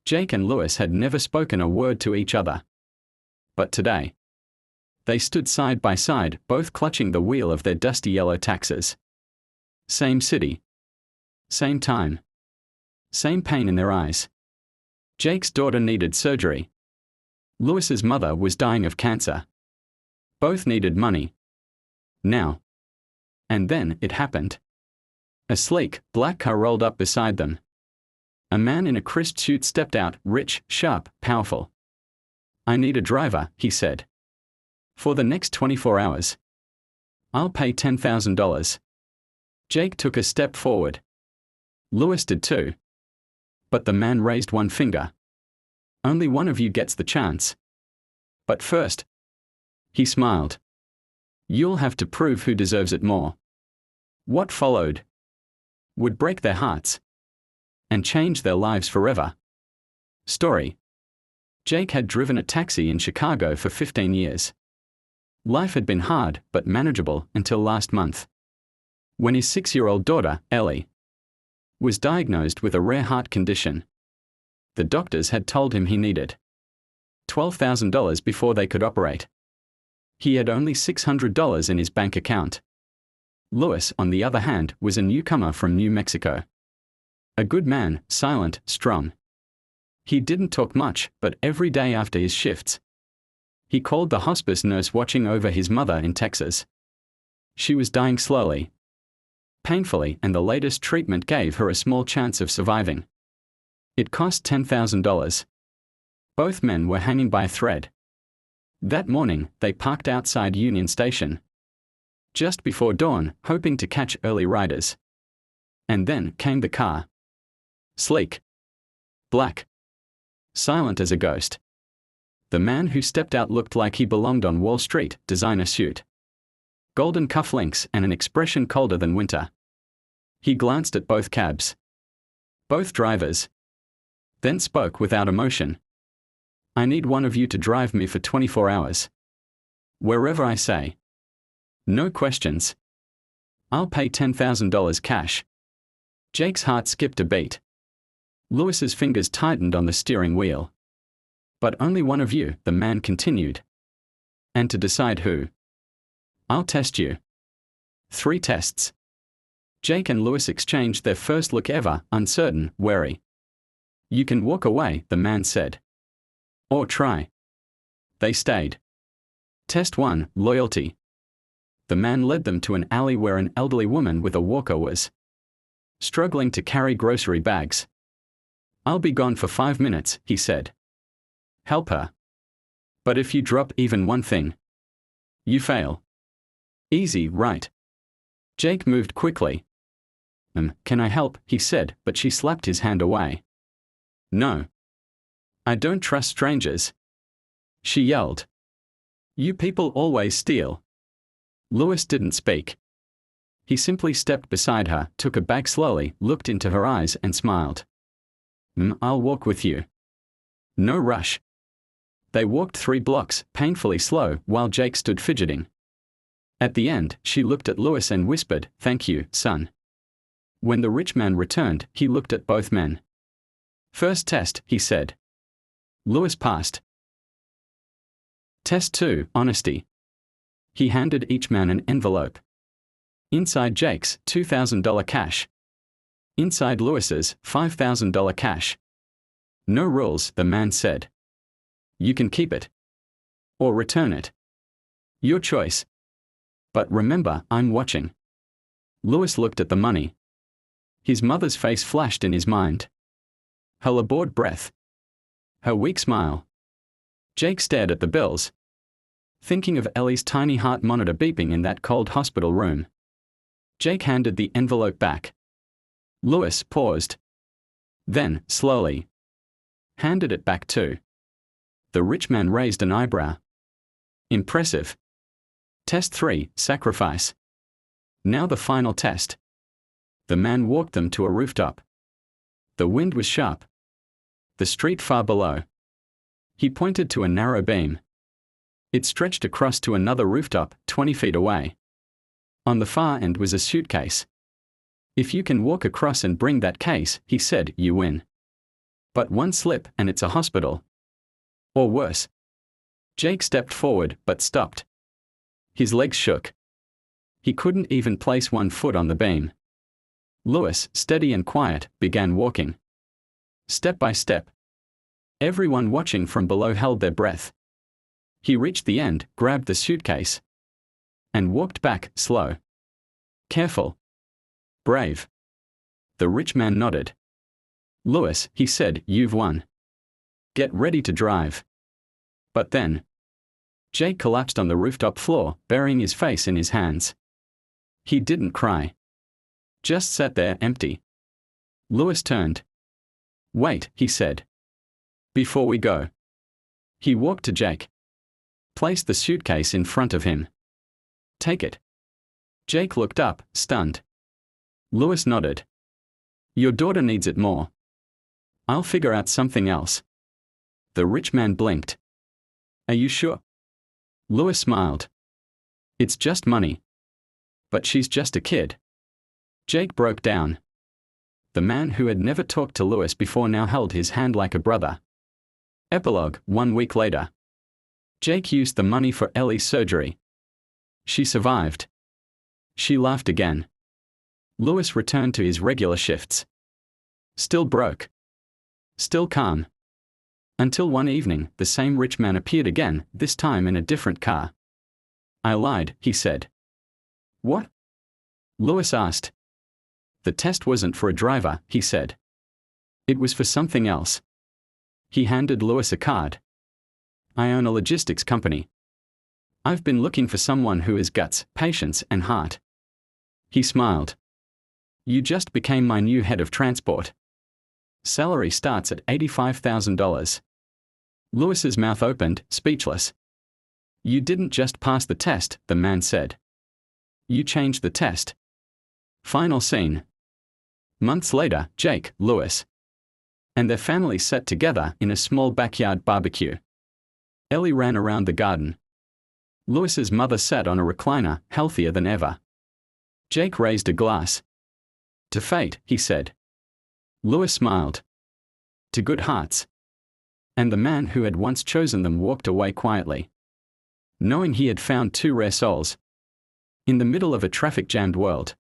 Jake and Louis had never spoken a word to each other. But today, they stood side by side, both clutching the wheel of their dusty yellow taxis. Same city. Same time. Same pain in their eyes. Jake's daughter needed surgery. Louis's mother was dying of cancer. Both needed money. Now. And then it happened. A sleek, black car rolled up beside them. A man in a crisp suit stepped out, rich, sharp, powerful. "I need a driver," he said. "For the next 24 hours. I'll pay $10,000. Jake took a step forward. Louis did too. But the man raised one finger. "Only one of you gets the chance. But first," he smiled, "you'll have to prove who deserves it more." What followed would break their hearts and change their lives forever. Story. Jake had driven a taxi in Chicago for 15 years. Life had been hard but manageable until last month, when his 6-year-old daughter, Ellie, was diagnosed with a rare heart condition. The doctors had told him he needed $12,000 before they could operate. He had only $600 in his bank account. Louis, on the other hand, was a newcomer from New Mexico. A good man, silent, strong. He didn't talk much, but every day after his shifts, he called the hospice nurse watching over his mother in Texas. She was dying slowly, painfully, and the latest treatment gave her a small chance of surviving. It cost $10,000. Both men were hanging by a thread. That morning, they parked outside Union Station, just before dawn, hoping to catch early riders. And then came the car. Sleek. Black. Silent as a ghost. The man who stepped out looked like he belonged on Wall Street, designer suit, golden cufflinks, and an expression colder than winter. He glanced at both cabs, both drivers, then spoke without emotion. "I need one of you to drive me for 24 hours. Wherever I say. No questions. I'll pay $10,000 cash." Jake's heart skipped a beat. Louis's fingers tightened on the steering wheel. "But only one of you," the man continued. "And to decide who, I'll test you. 3 tests." Jake and Louis exchanged their first look ever, uncertain, wary. "You can walk away," the man said. "Or try." They stayed. Test 1, loyalty. The man led them to an alley where an elderly woman with a walker was struggling to carry grocery bags. "I'll be gone for 5 minutes," he said. "Help her. But if you drop even one thing, you fail." Easy, right? Jake moved quickly. Can I help?" he said, but she slapped his hand away. "No. I don't trust strangers," she yelled. "You people always steal." Louis didn't speak. He simply stepped beside her, took her back slowly, looked into her eyes and smiled. "I'll walk with you. No rush." They walked 3 blocks, painfully slow, while Jake stood fidgeting. At the end, she looked at Louis and whispered, "Thank you, son." When the rich man returned, he looked at both men. "First test," he said. Louis passed. Test 2, honesty. He handed each man an envelope. Inside Jake's, $2,000 cash. Inside Louis's, $5,000 cash. "No rules," the man said. "You can keep it. Or return it. Your choice. But remember, I'm watching." Louis looked at the money. His mother's face flashed in his mind. Her labored breath. Her weak smile. Jake stared at the bills, thinking of Ellie's tiny heart monitor beeping in that cold hospital room. Jake handed the envelope back. Louis paused. Then, slowly, handed it back too. The rich man raised an eyebrow. "Impressive. Test 3, sacrifice. Now the final test." The man walked them to a rooftop. The wind was sharp. The street far below. He pointed to a narrow beam. It stretched across to another rooftop, 20 feet away. On the far end was a suitcase. "If you can walk across and bring that case," he said, "you win." But one slip and it's a hospital. Or worse. Jake stepped forward but stopped. His legs shook. He couldn't even place one foot on the beam. Lewis, steady and quiet, began walking. Step by step. Everyone watching from below held their breath. He reached the end, grabbed the suitcase, and walked back, slow. Careful. Brave. The rich man nodded. Lewis, he said, you've won. Get ready to drive. But then, Jake collapsed on the rooftop floor, burying his face in his hands. He didn't cry. Just sat there, empty. Lewis turned. Wait, he said. Before we go. He walked to Jake. Placed the suitcase in front of him. Take it. Jake looked up, stunned. Lewis nodded. Your daughter needs it more. I'll figure out something else. The rich man blinked. Are you sure? Lewis smiled. It's just money. But she's just a kid. Jake broke down. The man who had never talked to Lewis before now held his hand like a brother. Epilogue, 1 week later. Jake used the money for Ellie's surgery. She survived. She laughed again. Lewis returned to his regular shifts. Still broke. Still calm. Until one evening, the same rich man appeared again, this time in a different car. I lied, he said. What? Lewis asked. The test wasn't for a driver, he said. It was for something else. He handed Lewis a card. I own a logistics company. I've been looking for someone who has guts, patience, and heart. He smiled. You just became my new head of transport. Salary starts at $85,000. Lewis's mouth opened, speechless. You didn't just pass the test, the man said. You changed the test. Final scene. Months later, Jake, Lewis, and their family sat together in a small backyard barbecue. Ellie ran around the garden. Lewis's mother sat on a recliner, healthier than ever. Jake raised a glass. To fate, he said. Lewis smiled. To good hearts. And the man who had once chosen them walked away quietly, knowing he had found two rare souls. In the middle of a traffic-jammed world,